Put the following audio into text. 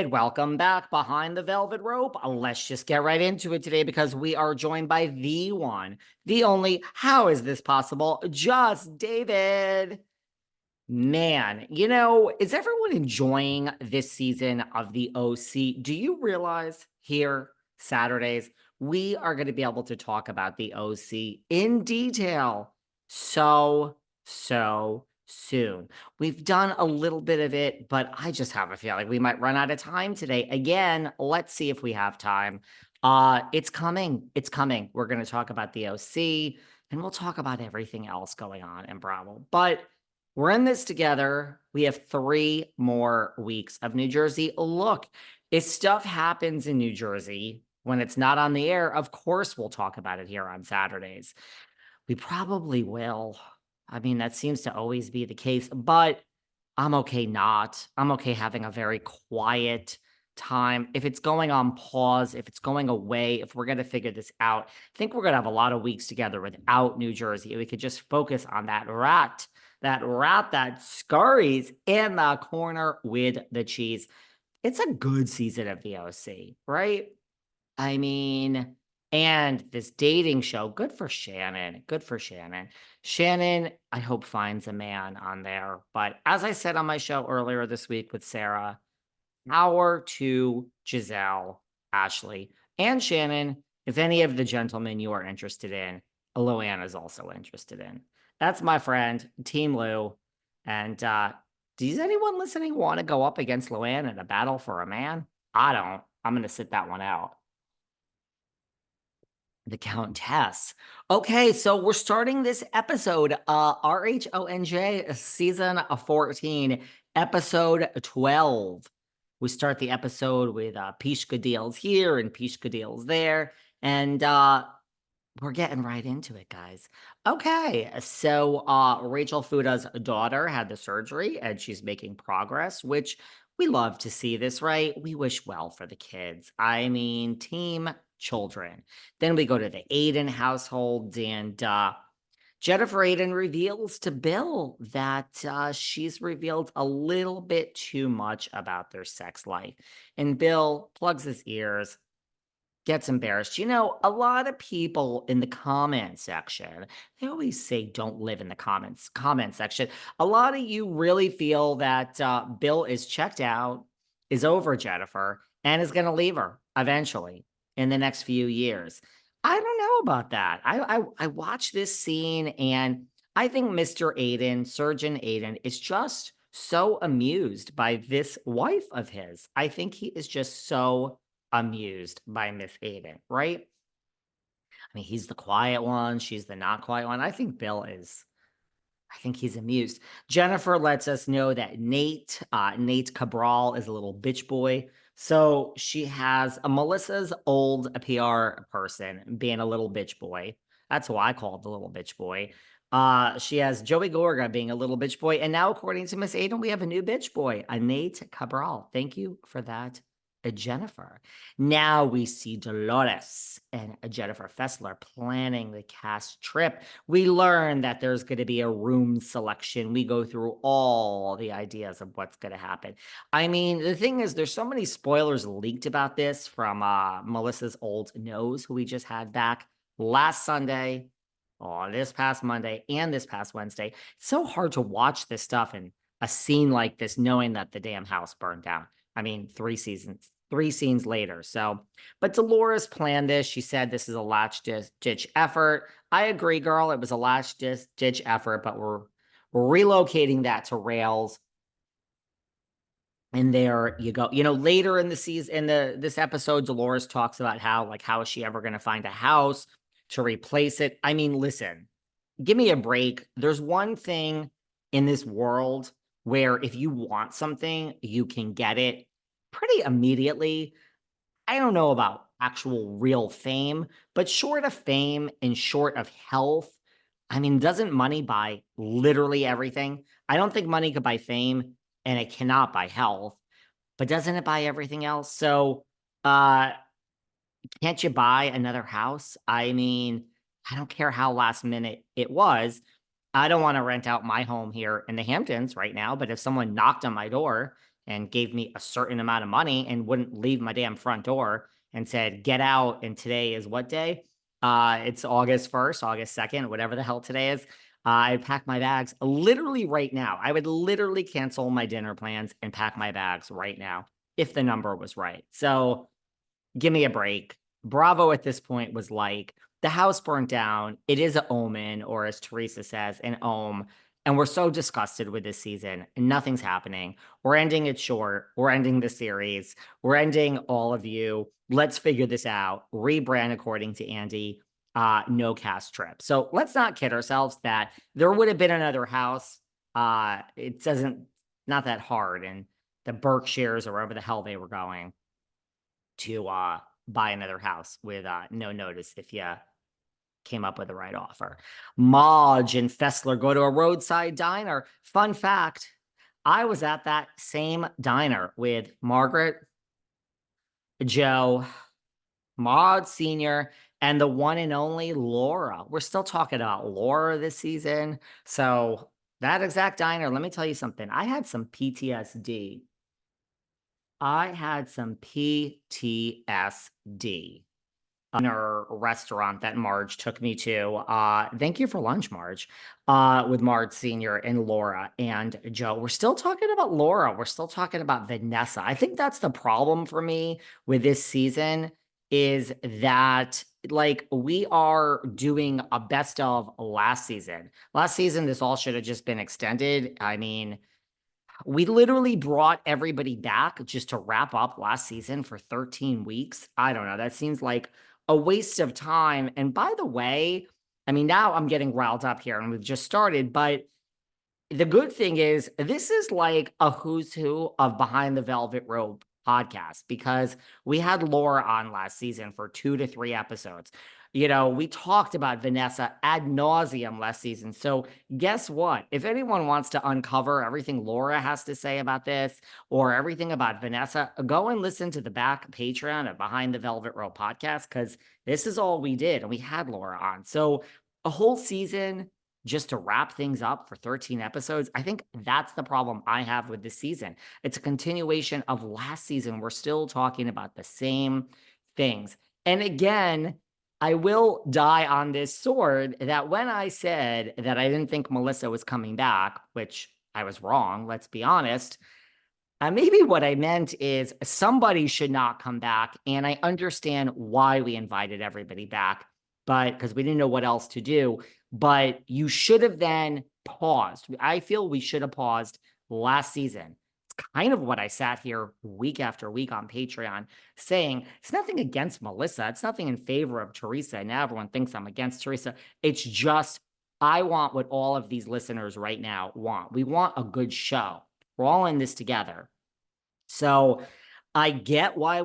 Welcome back behind the velvet rope. Let's just get right into it today because we are joined by the one, the only, how is this possible? Just David. Man, is everyone enjoying this season of the OC? Do you realize here, Saturdays, we are going to be able to talk about the OC in detail so soon. We've done a little bit of it, but I just have a feeling we might run out of time today. Again, let's see if we have time. It's coming. It's coming. We're going to talk about the OC and we'll talk about everything else going on in Bravo. But we're in this together. We have 3 more weeks of New Jersey. Look, if stuff happens in New Jersey when it's not on the air, of course we'll talk about it here on Saturdays. We probably will. I mean, that seems to always be the case, but I'm okay not. I'm okay having a very quiet time. If it's going on pause, if it's going away, if we're going to figure this out, I think we're going to have a lot of weeks together without New Jersey. We could just focus on that rat that scurries in the corner with the cheese. It's a good season of the OC, right? I mean, and this dating show, good for Shannon. Good for Shannon. Shannon, I hope, finds a man on there. But as I said on my show earlier this week with Sarah, power to Giselle, Ashley, and Shannon. If any of the gentlemen you are interested in, Luann is also interested in. That's my friend, Team Lou. And does anyone listening want to go up against Luann in a battle for a man? I don't. I'm going to sit that one out. The Countess. Okay, so we're starting this episode, RHONJ season 14, episode 12. We start the episode with Pishka deals here and Pishka deals there, and we're getting right into it, guys. Okay, so Rachel Fuda's daughter had the surgery and she's making progress, which we love to see this, right? We wish well for the kids. I mean, team children. Then we go to the Aydin household, and Jennifer Aydin reveals to Bill that she's revealed a little bit too much about their sex life. And Bill plugs his ears, gets embarrassed. A lot of people in the comment section, they always say don't live in the comment section. A lot of you really feel that Bill is checked out, is over Jennifer, and is going to leave her eventually in the next few years. I don't know about that. I watched this scene and I think Mr. Aydin, Surgeon Aydin, is just so amused by this wife of his. I think he is just so amused by Miss Aydin, right? I mean, he's the quiet one. She's the not quiet one. I think Bill is. I think he's amused. Jennifer lets us know that Nate Cabral is a little bitch boy. So she has a Melissa's old PR person being a little bitch boy. That's who I called the little bitch boy. She has Joey Gorga being a little bitch boy. And now, according to Miss Aydin, we have a new bitch boy, a Nate Cabral. Thank you for that, Jennifer. Now we see Dolores and Jennifer Fessler planning the cast trip. We learn that there's going to be a room selection. We go through all the ideas of what's going to happen. I mean, the thing is, there's so many spoilers leaked about this from Melissa's old nose, who we just had back last Sunday, this past Monday, and this past Wednesday. It's so hard to watch this stuff in a scene like this, knowing that the damn house burned down. I mean, 3 scenes later. So, but Dolores planned this. She said this is a last-ditch effort. I agree, girl. It was a last-ditch effort, but we're relocating that to Rails. And there you go. Later in the season, in this episode, Dolores talks about how is she ever going to find a house to replace it? I mean, listen, give me a break. There's one thing in this world where if you want something, you can get it pretty immediately. I don't know about actual real fame, but short of fame and short of health, I mean, doesn't money buy literally everything? I don't think money could buy fame and it cannot buy health, but doesn't it buy everything else? So, can't you buy another house? I mean, I don't care how last minute it was. I don't want to rent out my home here in the Hamptons right now, but if someone knocked on my door and gave me a certain amount of money and wouldn't leave my damn front door and said, get out. And today is what day? It's August 1st, August 2nd, whatever the hell today is. I pack my bags literally right now. I would literally cancel my dinner plans and pack my bags right now if the number was right. So give me a break. Bravo at this point was like, the house burnt down. It is an omen, or as Teresa says, an ohm. And we're so disgusted with this season. And nothing's happening. We're ending it short. We're ending the series. We're ending all of you. Let's figure this out. Rebrand according to Andy. No cast trip. So let's not kid ourselves that there would have been another house. It doesn't, not that hard. And the Berkshires or wherever the hell they were going to buy another house with no notice if you came up with the right offer. Marge and Fessler go to a roadside diner. Fun fact, I was at that same diner with Margaret, Joe, Maud Sr., and the one and only Laura. We're still talking about Laura this season. So that exact diner, let me tell you something. I had some PTSD. I had some PTSD. Dinner restaurant that Marge took me to. Thank you for lunch, Marge. With Marge Sr. and Laura and Joe. We're still talking about Laura. We're still talking about Vanessa. I think that's the problem for me with this season is that like we are doing a best of last season. Last season, this all should have just been extended. I mean, we literally brought everybody back just to wrap up last season for 13 weeks. I don't know. That seems like a waste of time. And by the way, I mean, now I'm getting riled up here and we've just started, but the good thing is this is like a who's who of Behind the Velvet Rope podcast because we had Laura on last season for 2 to 3 episodes. You know, we talked about Vanessa ad nauseum last season. So guess what? If anyone wants to uncover everything Laura has to say about this or everything about Vanessa, go and listen to the back Patreon of Behind the Velvet Rope podcast because this is all we did and we had Laura on. So a whole season just to wrap things up for 13 episodes. I think that's the problem I have with this season. It's a continuation of last season. We're still talking about the same things. And again, I will die on this sword that when I said that I didn't think Melissa was coming back, which I was wrong, let's be honest. Maybe what I meant is somebody should not come back. And I understand why we invited everybody back, but because we didn't know what else to do. But you should have then paused. I feel we should have paused last season. It's kind of what I sat here week after week on Patreon saying. It's nothing against Melissa. It's nothing in favor of Teresa. Now everyone thinks I'm against Teresa. It's just I want what all of these listeners right now want. We want a good show. We're all in this together. So I get why we